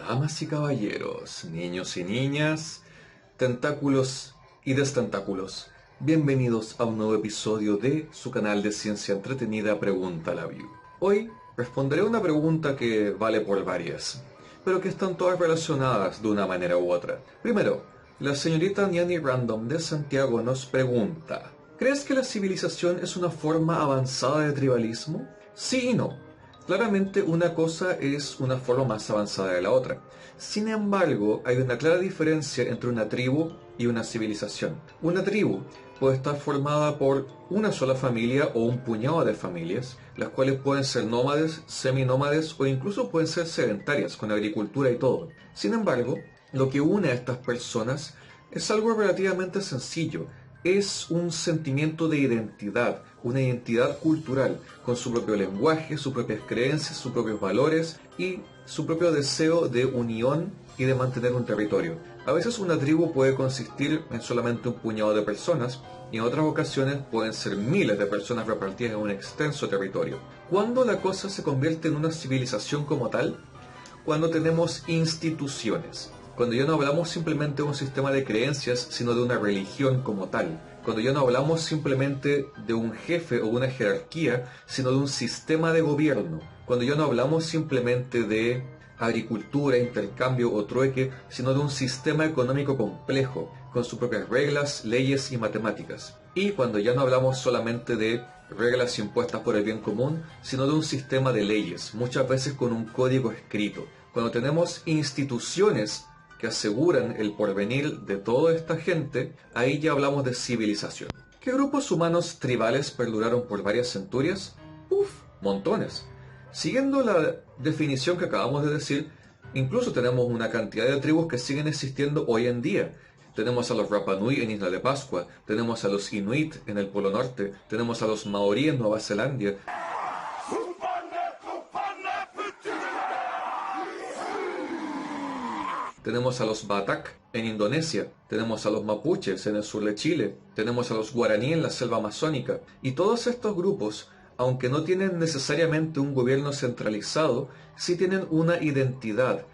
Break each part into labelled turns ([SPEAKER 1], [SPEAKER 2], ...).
[SPEAKER 1] Damas y caballeros, niños y niñas, tentáculos y destentáculos, bienvenidos a un nuevo episodio de su canal de ciencia entretenida Pregunta la View. Hoy responderé una pregunta que vale por varias, pero que están todas relacionadas de una manera u otra. Primero, la señorita Niani Random de Santiago nos pregunta: ¿crees que la civilización es una forma avanzada de tribalismo? Sí y no. Claramente una cosa es una forma más avanzada de la otra. Sin embargo, hay una clara diferencia entre una tribu y una civilización. Una tribu puede estar formada por una sola familia o un puñado de familias, las cuales pueden ser nómades, seminómades o incluso pueden ser sedentarias, con agricultura y todo. Sin embargo, lo que une a estas personas es algo relativamente sencillo. Es un sentimiento de identidad, una identidad cultural, con su propio lenguaje, sus propias creencias, sus propios valores y su propio deseo de unión y de mantener un territorio. A veces una tribu puede consistir en solamente un puñado de personas y en otras ocasiones pueden ser miles de personas repartidas en un extenso territorio. ¿Cuándo la cosa se convierte en una civilización como tal? Cuando tenemos instituciones. Cuando ya no hablamos simplemente de un sistema de creencias, sino de una religión como tal. Cuando ya no hablamos simplemente de un jefe o una jerarquía, sino de un sistema de gobierno. Cuando ya no hablamos simplemente de agricultura, intercambio o trueque, sino de un sistema económico complejo, con sus propias reglas, leyes y matemáticas. Y cuando ya no hablamos solamente de reglas impuestas por el bien común, sino de un sistema de leyes, muchas veces con un código escrito. Cuando tenemos instituciones que aseguran el porvenir de toda esta gente, ahí ya hablamos de civilización. ¿Qué grupos humanos tribales perduraron por varias centurias? Uf, montones. Siguiendo la definición que acabamos de decir, incluso tenemos una cantidad de tribus que siguen existiendo hoy en día. Tenemos a los Rapa Nui en Isla de Pascua, tenemos a los Inuit en el Polo Norte, tenemos a los Maorí en Nueva Zelanda. Tenemos a los Batak en Indonesia, tenemos a los Mapuches en el sur de Chile, tenemos a los Guaraní en la selva amazónica. Y todos estos grupos, aunque no tienen necesariamente un gobierno centralizado, sí tienen una identidad,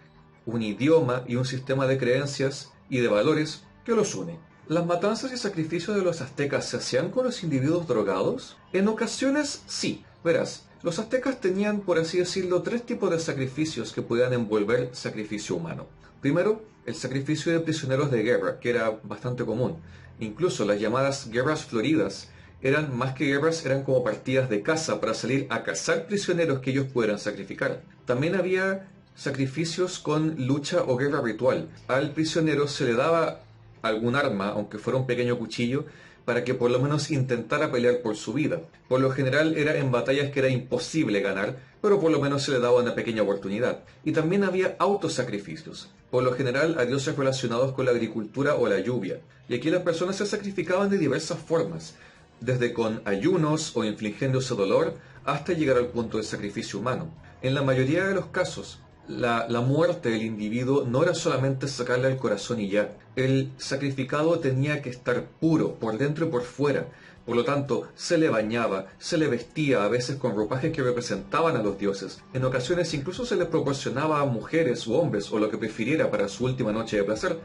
[SPEAKER 1] un idioma y un sistema de creencias y de valores que los une. ¿Las matanzas y sacrificios de los aztecas se hacían con los individuos drogados? En ocasiones sí. Verás, los aztecas tenían, por así decirlo, tres tipos de sacrificios que podían envolver sacrificio humano. Primero, el sacrificio de prisioneros de guerra, que era bastante común. Incluso las llamadas guerras floridas eran más que guerras, eran como partidas de caza para salir a cazar prisioneros que ellos pudieran sacrificar. También había sacrificios con lucha o guerra ritual. Al prisionero se le daba algún arma, aunque fuera un pequeño cuchillo, para que por lo menos intentara pelear por su vida. Por lo general era en batallas que era imposible ganar, pero por lo menos se le daba una pequeña oportunidad. Y también había autosacrificios, por lo general a dioses relacionados con la agricultura o la lluvia. Y aquí las personas se sacrificaban de diversas formas, desde con ayunos o infligiéndose dolor hasta llegar al punto del sacrificio humano. En la mayoría de los casos, la muerte del individuo no era solamente sacarle el corazón y ya. El sacrificado tenía que estar puro, por dentro y por fuera. Por lo tanto, se le bañaba, se le vestía, a veces con ropajes que representaban a los dioses. En ocasiones incluso se le proporcionaba a mujeres u hombres, o lo que prefiriera para su última noche de placer.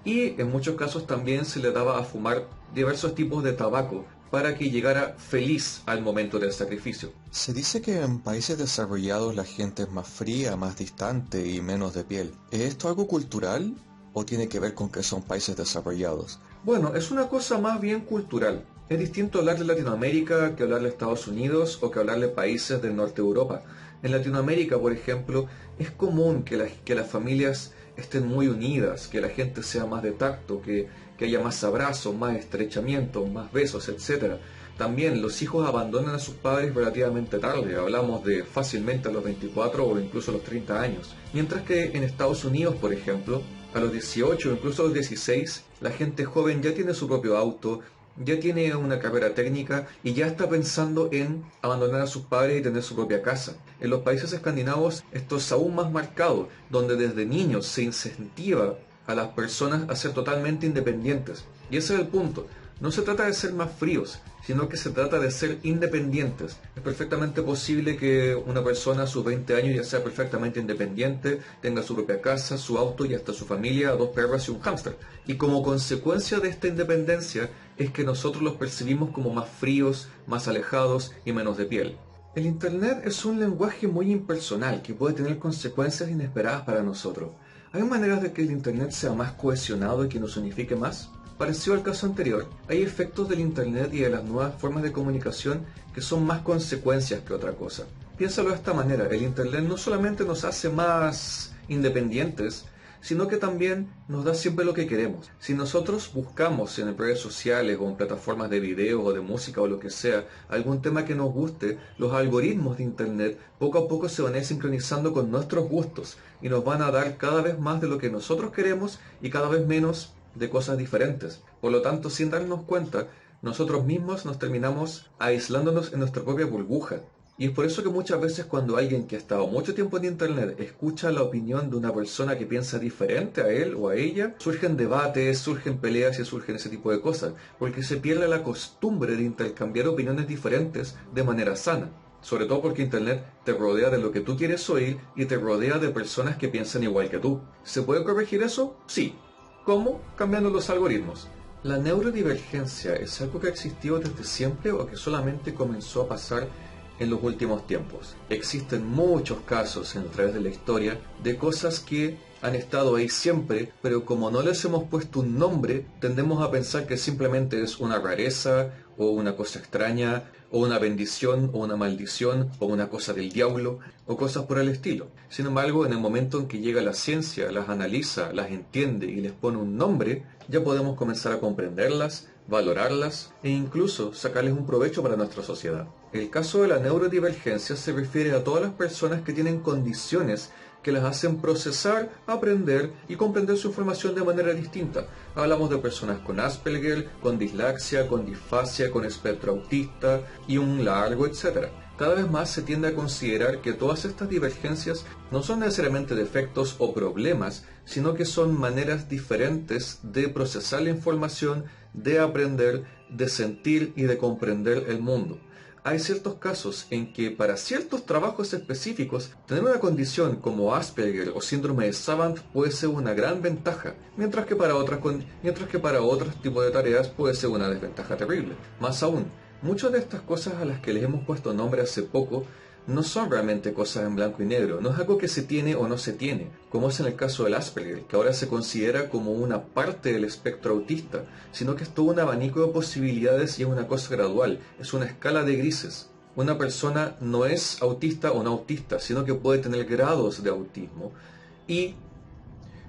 [SPEAKER 1] Y en muchos casos también se le daba a fumar diversos tipos de tabaco, para que llegara feliz al momento del sacrificio.
[SPEAKER 2] Se dice que en países desarrollados la gente es más fría, más distante y menos de piel. ¿Es esto algo cultural o tiene que ver con que son países desarrollados?
[SPEAKER 1] Bueno, es una cosa más bien cultural. Es distinto hablar de Latinoamérica que hablar de Estados Unidos o que hablar de países del norte de Europa. En Latinoamérica, por ejemplo, es común que las familias estén muy unidas, que la gente sea más de tacto, que haya más abrazos, más estrechamiento, más besos, etc. También los hijos abandonan a sus padres relativamente tarde, hablamos de fácilmente a los 24 o incluso a los 30 años. Mientras que en Estados Unidos, por ejemplo, a los 18 o incluso a los 16, la gente joven ya tiene su propio auto, ya tiene una carrera técnica y ya está pensando en abandonar a sus padres y tener su propia casa. En los países escandinavos esto es aún más marcado, donde desde niños se incentiva a las personas a ser totalmente independientes. Y ese es el punto. No se trata de ser más fríos, sino que se trata de ser independientes. Es perfectamente posible que una persona a sus 20 años ya sea perfectamente independiente, tenga su propia casa, su auto y hasta su familia, 2 perros y un hámster. Y como consecuencia de esta independencia es que nosotros los percibimos como más fríos, más alejados y menos de piel. El Internet es un lenguaje muy impersonal que puede tener consecuencias inesperadas para nosotros. ¿Hay maneras de que el Internet sea más cohesionado y que nos unifique más? Parecido al caso anterior, hay efectos del Internet y de las nuevas formas de comunicación que son más consecuencias que otra cosa. Piénsalo de esta manera, el Internet no solamente nos hace más independientes, sino que también nos da siempre lo que queremos. Si nosotros buscamos en redes sociales o en plataformas de video o de música o lo que sea, algún tema que nos guste, los algoritmos de Internet poco a poco se van a ir sincronizando con nuestros gustos y nos van a dar cada vez más de lo que nosotros queremos y cada vez menos de cosas diferentes. Por lo tanto, sin darnos cuenta, nosotros mismos nos terminamos aislándonos en nuestra propia burbuja. Y es por eso que muchas veces cuando alguien que ha estado mucho tiempo en Internet escucha la opinión de una persona que piensa diferente a él o a ella, surgen debates, surgen peleas y surgen ese tipo de cosas, porque se pierde la costumbre de intercambiar opiniones diferentes de manera sana. Sobre todo porque Internet te rodea de lo que tú quieres oír y te rodea de personas que piensan igual que tú. ¿Se puede corregir eso? Sí. ¿Cómo? Cambiando los algoritmos. ¿La neurodivergencia es algo que ha existido desde siempre o que solamente comenzó a pasar en los últimos tiempos? Existen muchos casos a través de la historia de cosas que han estado ahí siempre, pero como no les hemos puesto un nombre, tendemos a pensar que simplemente es una rareza o una cosa extraña o una bendición o una maldición o una cosa del diablo o cosas por el estilo. Sin embargo, en el momento en que llega la ciencia, las analiza, las entiende y les pone un nombre, ya podemos comenzar a comprenderlas, valorarlas e incluso sacarles un provecho para nuestra sociedad. El caso de la neurodivergencia se refiere a todas las personas que tienen condiciones que las hacen procesar, aprender y comprender su información de manera distinta. Hablamos de personas con Asperger, con dislaxia, con disfasia, con espectro autista y un largo etcétera. Cada vez más se tiende a considerar que todas estas divergencias no son necesariamente defectos o problemas, sino que son maneras diferentes de procesar la información, de aprender, de sentir y de comprender el mundo. Hay ciertos casos en que para ciertos trabajos específicos tener una condición como Asperger o síndrome de Savant puede ser una gran ventaja, mientras que para otros tipos de tareas puede ser una desventaja terrible. Más aún, muchas de estas cosas a las que les hemos puesto nombre hace poco no son realmente cosas en blanco y negro, no es algo que se tiene o no se tiene, como es en el caso del Asperger, que ahora se considera como una parte del espectro autista, sino que es todo un abanico de posibilidades y es una cosa gradual, es una escala de grises. Una persona no es autista o no autista, sino que puede tener grados de autismo y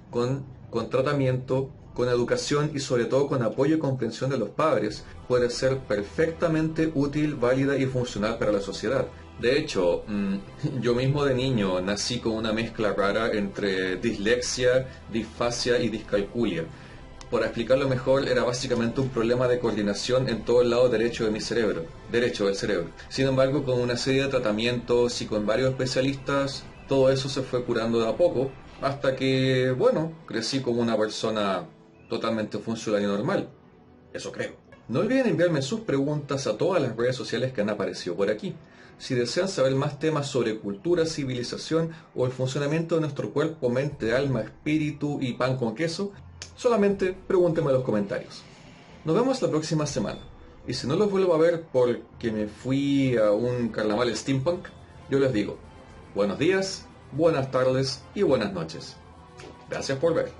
[SPEAKER 1] con tratamiento, con educación y sobre todo con apoyo y comprensión de los padres, puede ser perfectamente útil, válida y funcional para la sociedad. De hecho, yo mismo de niño nací con una mezcla rara entre dislexia, disfasia y discalculia. Por explicarlo mejor, era básicamente un problema de coordinación en todo el lado derecho de mi cerebro, derecho del cerebro. Sin embargo, con una serie de tratamientos y con varios especialistas, todo eso se fue curando de a poco, hasta que, bueno, crecí como una persona totalmente funcional y normal. Eso creo. No olviden enviarme sus preguntas a todas las redes sociales que han aparecido por aquí. Si desean saber más temas sobre cultura, civilización o el funcionamiento de nuestro cuerpo, mente, alma, espíritu y pan con queso, solamente pregúntenme en los comentarios. Nos vemos la próxima semana. Y si no los vuelvo a ver porque me fui a un carnaval steampunk, yo les digo, buenos días, buenas tardes y buenas noches. Gracias por ver.